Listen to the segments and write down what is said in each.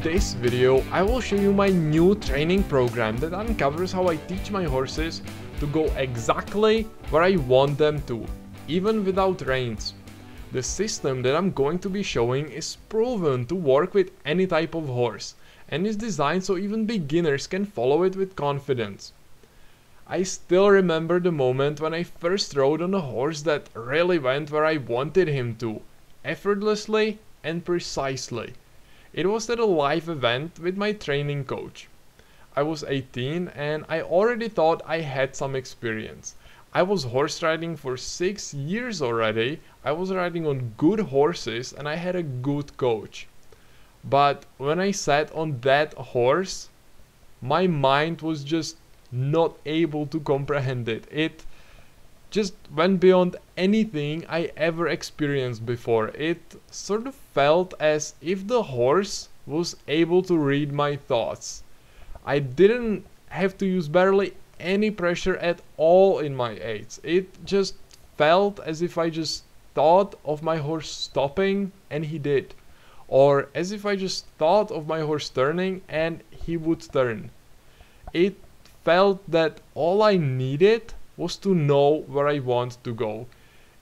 this video, I will show you my new training program that uncovers how I teach my horses to go exactly where I want them to, even without reins. The system that I'm going to be showing is proven to work with any type of horse, and is designed so even beginners can follow it with confidence. I still remember the moment when I first rode on a horse that really went where I wanted him to, effortlessly and precisely. It was at a live event with my training coach. I was 18 and I already thought I had some experience. I was horse riding for 6 years already, I was riding on good horses and I had a good coach. But when I sat on that horse, my mind was just not able to comprehend it. It just went beyond anything I ever experienced before. It sort of felt as if the horse was able to read my thoughts. I didn't have to use barely any pressure at all in my aids. It just felt as if I just thought of my horse stopping and he did. Or as if I just thought of my horse turning and he would turn. It felt that all I needed was to know where I want to go.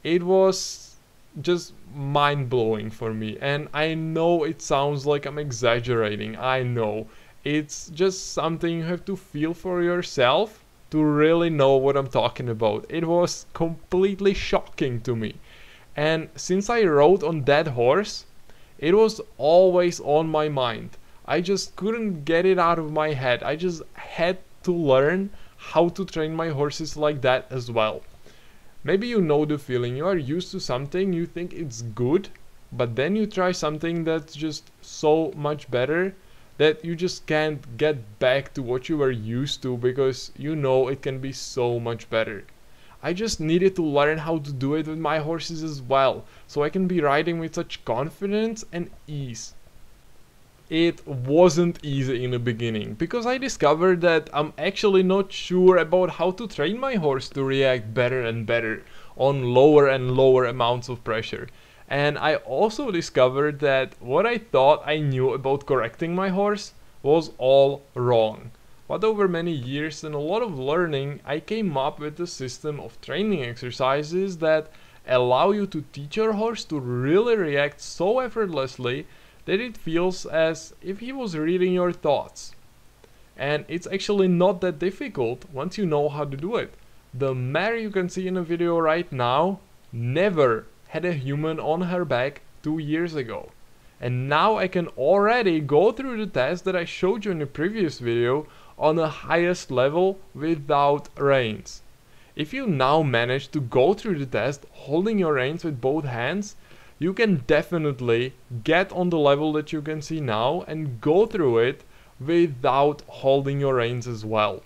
It was just mind-blowing for me, and I know it sounds like I'm exaggerating, I know. It's just something you have to feel for yourself to really know what I'm talking about. It was completely shocking to me. And since I rode on that horse, it was always on my mind. I just couldn't get it out of my head. I just had to learn how to train my horses like that as well. Maybe you know the feeling. You are used to something, you think it's good, but then you try something that's just so much better that you just can't get back to what you were used to because you know it can be so much better. I just needed to learn how to do it with my horses as well, so I can be riding with such confidence and ease. It wasn't easy in the beginning, because I discovered that I'm actually not sure about how to train my horse to react better and better on lower and lower amounts of pressure. And I also discovered that what I thought I knew about correcting my horse was all wrong. But over many years and a lot of learning, I came up with a system of training exercises that allow you to teach your horse to really react so effortlessly that it feels as if he was reading your thoughts. And it's actually not that difficult once you know how to do it. The mare you can see in the video right now never had a human on her back 2 years ago. And now I can already go through the test that I showed you in the previous video on the highest level without reins. If you now manage to go through the test holding your reins with both hands, you can definitely get on the level that you can see now and go through it without holding your reins as well.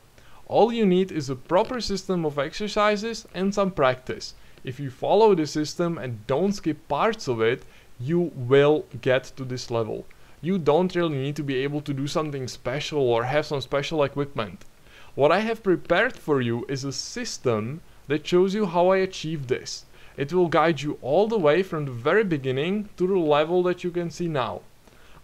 All you need is a proper system of exercises and some practice. If you follow the system and don't skip parts of it, you will get to this level. You don't really need to be able to do something special or have some special equipment. What I have prepared for you is a system that shows you how I achieve this. It will guide you all the way from the very beginning to the level that you can see now.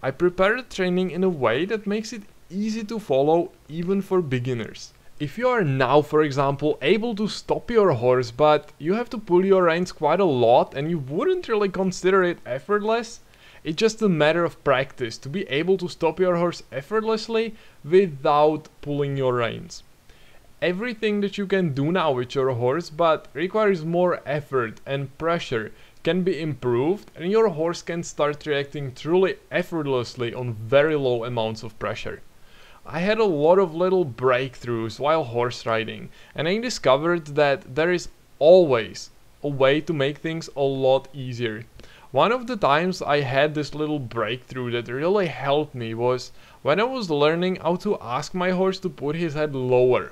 I prepared the training in a way that makes it easy to follow even for beginners. If you are now, for example, able to stop your horse, but you have to pull your reins quite a lot and you wouldn't really consider it effortless, it's just a matter of practice to be able to stop your horse effortlessly without pulling your reins. Everything that you can do now with your horse but requires more effort and pressure can be improved, and your horse can start reacting truly effortlessly on very low amounts of pressure. I had a lot of little breakthroughs while horse riding, and I discovered that there is always a way to make things a lot easier. One of the times I had this little breakthrough that really helped me was when I was learning how to ask my horse to put his head lower.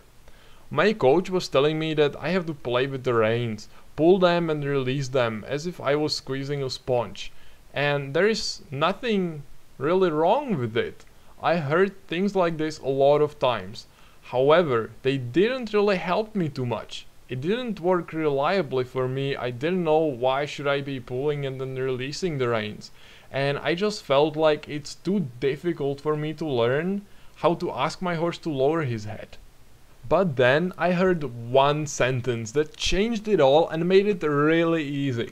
My coach was telling me that I have to play with the reins, pull them and release them as if I was squeezing a sponge. And there is nothing really wrong with it. I heard things like this a lot of times. However, they didn't really help me too much. It didn't work reliably for me. I didn't know why should I be pulling and then releasing the reins. and I just felt like it's too difficult for me to learn how to ask my horse to lower his head. But then I heard one sentence that changed it all and made it really easy.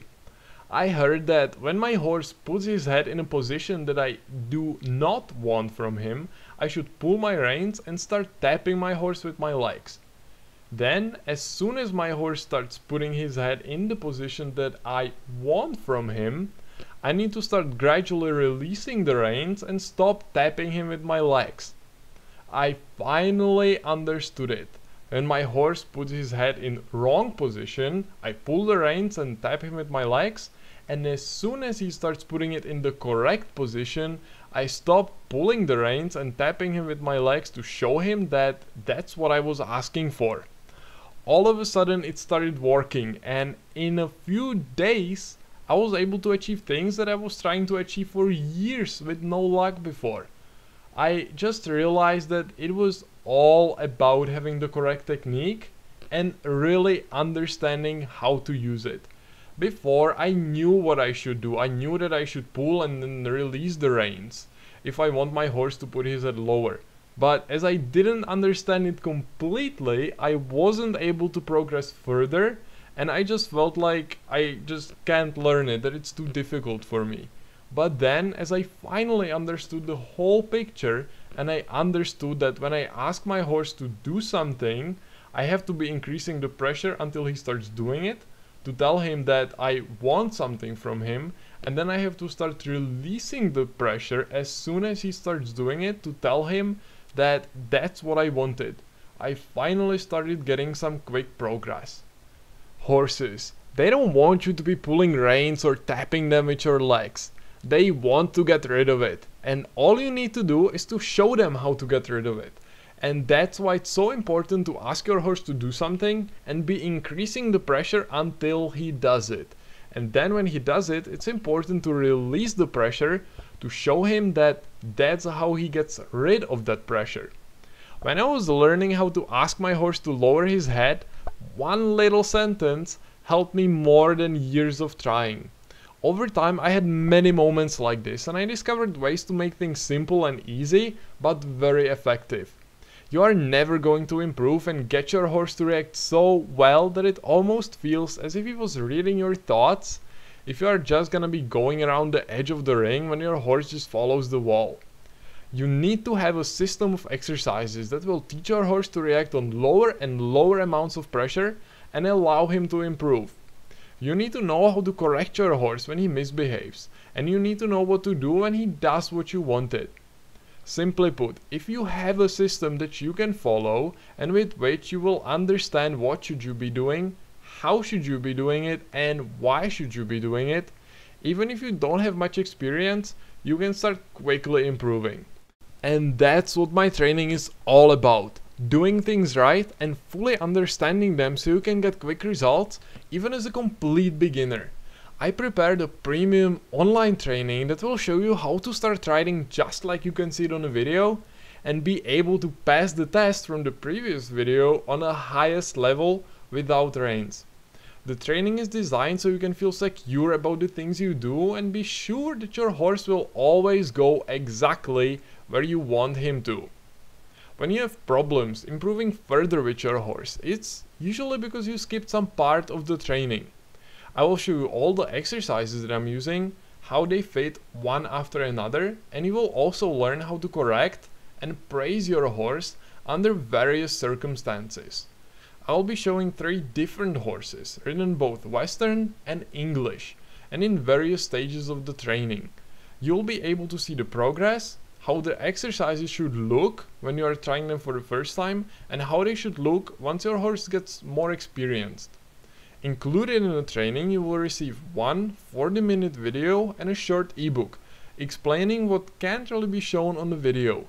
I heard that when my horse puts his head in a position that I do not want from him, I should pull my reins and start tapping my horse with my legs. Then, as soon as my horse starts putting his head in the position that I want from him, I need to start gradually releasing the reins and stop tapping him with my legs. I finally understood it. When my horse puts his head in wrong position, I pull the reins and tap him with my legs, and as soon as he starts putting it in the correct position, I stop pulling the reins and tapping him with my legs to show him that that's what I was asking for. All of a sudden it started working, and in a few days I was able to achieve things that I was trying to achieve for years with no luck before. I just realized that it was all about having the correct technique and really understanding how to use it. Before, I knew what I should do. I knew that I should pull and then release the reins if I want my horse to put his head lower. But as I didn't understand it completely, I wasn't able to progress further, and I just felt like I just can't learn it, that it's too difficult for me. But then, as I finally understood the whole picture, and I understood that when I ask my horse to do something, I have to be increasing the pressure until he starts doing it, to tell him that I want something from him, and then I have to start releasing the pressure as soon as he starts doing it to tell him that that's what I wanted. I finally started getting some quick progress. Horses, they don't want you to be pulling reins or tapping them with your legs. They want to get rid of it, and all you need to do is to show them how to get rid of it. And that's why it's so important to ask your horse to do something and be increasing the pressure until he does it. And then when he does it, it's important to release the pressure to show him that that's how he gets rid of that pressure. When I was learning how to ask my horse to lower his head, one little sentence helped me more than years of trying. Over time I had many moments like this, and I discovered ways to make things simple and easy, but very effective. You are never going to improve and get your horse to react so well that it almost feels as if he was reading your thoughts if you are just gonna be going around the edge of the ring when your horse just follows the wall. You need to have a system of exercises that will teach your horse to react on lower and lower amounts of pressure and allow him to improve. You need to know how to correct your horse when he misbehaves, and you need to know what to do when he does what you wanted. Simply put, if you have a system that you can follow and with which you will understand what should you be doing, how should you be doing it, and why should you be doing it, even if you don't have much experience, you can start quickly improving. And that's what my training is all about. Doing things right and fully understanding them so you can get quick results even as a complete beginner. I prepared a premium online training that will show you how to start riding just like you can see it on a video and be able to pass the test from the previous video on the highest level without reins. The training is designed so you can feel secure about the things you do and be sure that your horse will always go exactly where you want him to. When you have problems improving further with your horse, it's usually because you skipped some part of the training. I will show you all the exercises that I'm using, how they fit one after another, and you will also learn how to correct and praise your horse under various circumstances. I will be showing 3 different horses, ridden both Western and English, and in various stages of the training. You'll be able to see the progress, how the exercises should look when you are trying them for the first time, and how they should look once your horse gets more experienced. Included in the training you will receive one 40-minute video and a short ebook explaining what can't really be shown on the video.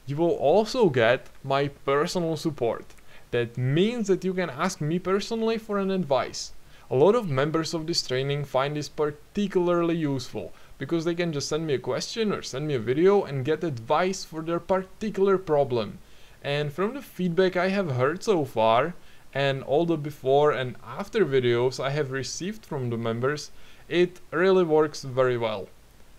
You will also get my personal support. That means that you can ask me personally for an advice. A lot of members of this training find this particularly useful because they can just send me a question or send me a video and get advice for their particular problem. And from the feedback I have heard so far, and all the before and after videos I have received from the members, it really works very well.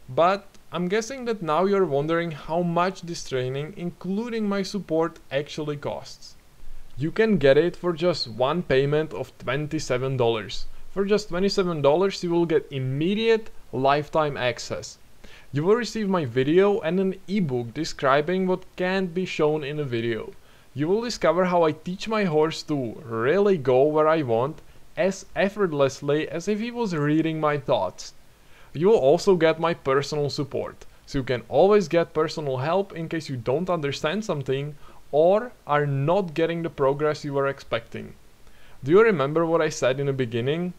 But I'm guessing that now you're wondering how much this training, including my support, actually costs. You can get it for just one payment of $27. For just $27 you will get immediate lifetime access. You will receive my video and an ebook describing what can't be shown in a video. You will discover how I teach my horse to really go where I want as effortlessly as if he was reading my thoughts. You will also get my personal support, so you can always get personal help in case you don't understand something or are not getting the progress you were expecting. Do you remember what I said in the beginning?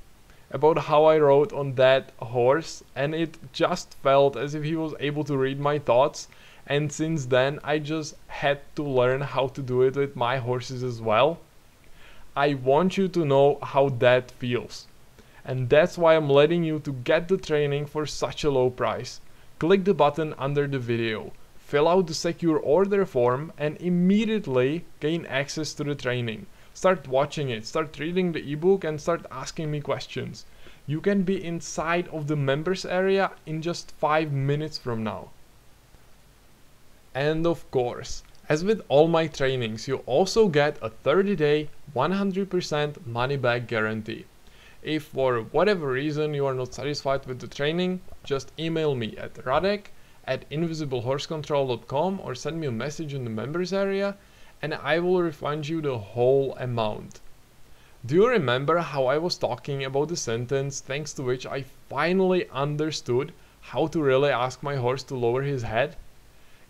About how I rode on that horse and it just felt as if he was able to read my thoughts, and since then I just had to learn how to do it with my horses as well. I want you to know how that feels. And that's why I'm letting you to get the training for such a low price. Click the button under the video. Fill out the secure order form and immediately gain access to the training. Start watching it, start reading the ebook and start asking me questions. You can be inside of the members area in just 5 minutes from now. And of course, as with all my trainings, you also get a 30-day 100% money back guarantee. If for whatever reason you are not satisfied with the training, just email me at radek@invisiblehorsecontrol.com or send me a message in the members area and I will refund you the whole amount. Do you remember how I was talking about the sentence thanks to which I finally understood how to really ask my horse to lower his head?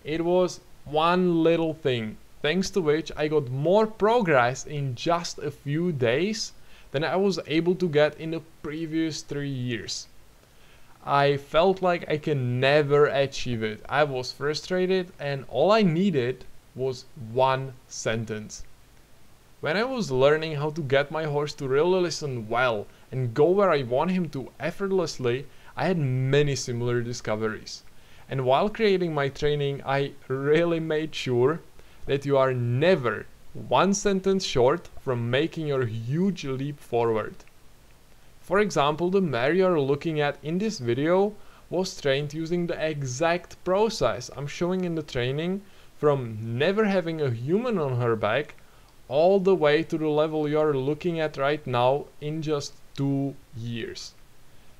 It was one little thing, thanks to which I got more progress in just a few days than I was able to get in the previous 3 years. I felt like I can never achieve it. I was frustrated and all I needed was one sentence. When I was learning how to get my horse to really listen well and go where I want him to effortlessly, I had many similar discoveries. And while creating my training, I really made sure that you are never one sentence short from making your huge leap forward. For example, the mare you are looking at in this video was trained using the exact process I'm showing in the training, from never having a human on her back all the way to the level you are looking at right now in just 2 years.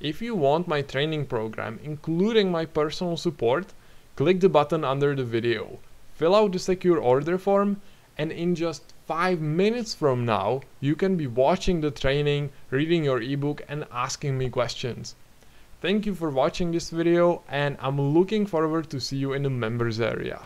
If you want my training program, including my personal support, click the button under the video, fill out the secure order form, and in just 5 minutes from now, you can be watching the training, reading your ebook and asking me questions. Thank you for watching this video and I'm looking forward to see you in the members area.